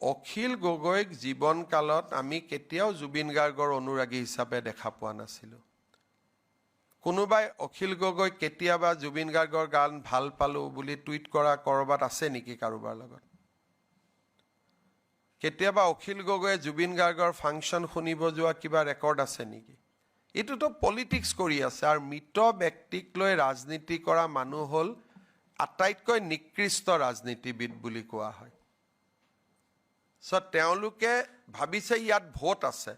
অখিল গগৈক জীৱন কালত আমি কেতিয়াও জুবিন গাৰ্গৰ অনুৰাগী হিচাপে দেখা পোৱা নাছিলোঁ। কোনোবাই অখিল গগৈ কেতিয়াবা জুবিন গাৰ্গৰ গান ভাল পালোঁ বুলি টুইট কৰা কৰবাত আছে নেকি কাৰোবাৰ লগত? কেতিয়াবা অখিল গগৈয়ে জুবিন গাৰ্গৰ ফাংচন শুনিব যোৱা কিবা ৰেকৰ্ড আছে নেকি? এইটোতো পলিটিক্স কৰি আছে। আৰু মৃত ব্যক্তিক লৈ ৰাজনীতি কৰা মানুহ হ'ল আটাইতকৈ নিকৃষ্ট ৰাজনীতিবিদ বুলি কোৱা হয়। তেওঁলোকে ভাবিছে ইয়াত ভোট আছে,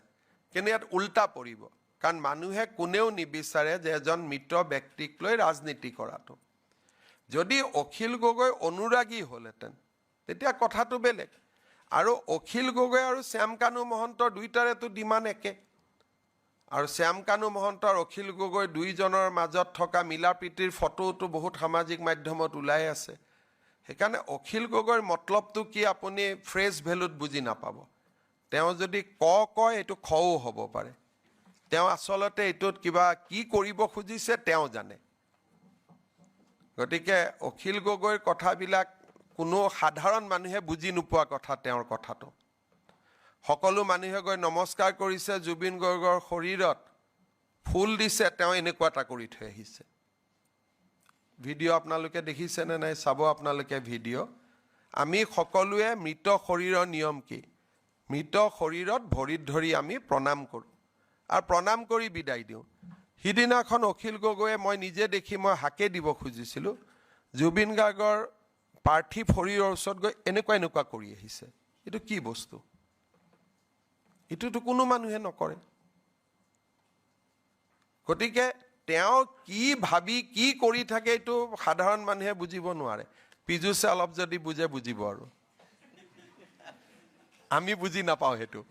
কিন্তু ইয়াত উল্টা পৰিব। কাৰণ মানুহে কোনেও নিবিচাৰে যে এজন মৃত ব্যক্তিক লৈ ৰাজনীতি কৰাটো। যদি অখিল গগৈ অনুৰাগী হ'লহেঁতেন তেতিয়া কথাটো বেলেগ। আৰু অখিল গগৈ আৰু শ্যাম কানু মহন্তৰ দুইটাৰেতো ডিমাণ্ড একে। আৰু শ্যাম কানু মহন্ত আৰু অখিল গগৈ দুইজনৰ মাজত থকা মিলা প্ৰীতিৰ ফটোটো বহুত সামাজিক মাধ্যমত ওলাই আছে। সেইকাৰণে অখিল গগৈৰ মতলবটো কি আপুনি ফ্ৰেছ ভেলুত বুজি নাপাব। তেওঁ যদি কয় এইটো খও হ'ব পাৰে। তেওঁ আচলতে এইটোত কিবা কি কৰিব খুজিছে তেওঁ জানে। গতিকে অখিল গগৈৰ কথাবিলাক কোনো সাধাৰণ মানুহে বুজি নোপোৱা কথা। তেওঁৰ কথাটো সকলো মানুহে গৈ নমস্কাৰ কৰিছে, জুবিন গাৰ্গৰ শৰীৰত ফুল দিছে, তেওঁ এনেকুৱা এটা কৰি থৈ আহিছে। ভিডিঅ' আপোনালোকে দেখিছেনে নাই? চাব আপোনালোকে ভিডিঅ'। আমি সকলোৱে মৃত শৰীৰৰ নিয়ম কি? মৃত শৰীৰত ভৰিত ধৰি আমি প্ৰণাম কৰোঁ আৰু প্ৰণাম কৰি বিদায় দিওঁ। সিদিনাখন অখিল গগৈয়ে মই নিজে দেখি মই হাকে দিব খুজিছিলোঁ, জুবিন গাৰ্গৰ পাৰ্থিৱ শৰীৰৰ ওচৰত গৈ এনেকুৱা কৰি আহিছে। এইটো কি বস্তু? এইটোতো কোনো মানুহে নকৰে। গতিকে তেওঁ কি ভাবি কি কৰি থাকে এইটো সাধাৰণ মানুহে বুজিব নোৱাৰে। পীযুষে অলপ যদি বুজিব। আৰু আমি বুজি নাপাওঁ, সেইটো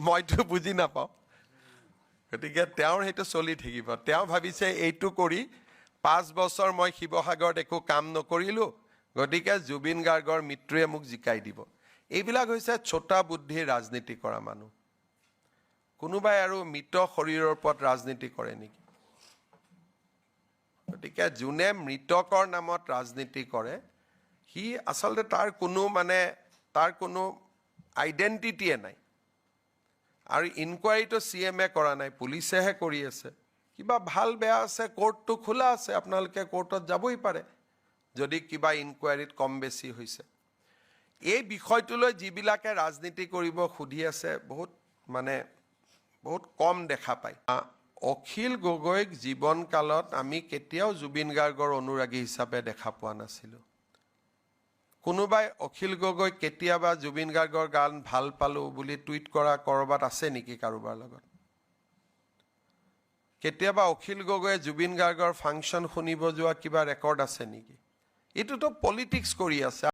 মইতো বুজি নাপাওঁ। গতিকে তেওঁৰ সেইটো চলি থাকিব। তেওঁ ভাবিছে এইটো কৰি 5 বছৰ মই শিৱসাগৰত একো কাম নকৰিলোঁ, গতিকে জুবিন গাৰ্গৰ মৃত্যুৱে মোক জিকাই দিব। এইবিলাক হৈছে ছোটা বুদ্ধিৰ ৰাজনীতি কৰা মানুহ। কোনোবাই আৰু মৃত শৰীৰৰ ওপৰত ৰাজনীতি কৰে নেকি? গতিকে যোনে মৃতকৰ নামত ৰাজনীতি কৰে সি আচলতে তাৰ কোনো আইডেণ্টিটিয়ে নাই। আৰু ইনকুৱাৰীটো CM-এ কৰা নাই, পুলিচেহে কৰি আছে। কিবা ভাল বেয়া আছে, কোৰ্টটো খোলা আছে, আপোনালোকে কোৰ্টত যাবই পাৰে যদি কিবা ইনকুৱাৰীত কম বেছি হৈছে। এই বিষয়টোলৈ যিবিলাকে ৰাজনীতি কৰিব সুধি আছে বহুত কম দেখা পায়। অখিল গগৈক জীৱন কালত আমি কেতিয়াও জুবিন গাৰ্গৰ অনুৰাগী হিচাপে দেখা পোৱা নাছিলোঁ। কোনোবাই অখিল গগৈ কেতিয়াবা জুবিন গাৰ্গৰ গান ভাল পালোঁ বুলি টুইট কৰা কৰবাত আছে নেকি কাৰোবাৰ লগত? কেতিয়াবা অখিল গগৈয়ে জুবিন গাৰ্গৰ ফাংচন শুনিব যোৱা কিবা ৰেকৰ্ড আছে নেকি? এইটোতো পলিটিক্স কৰি আছে।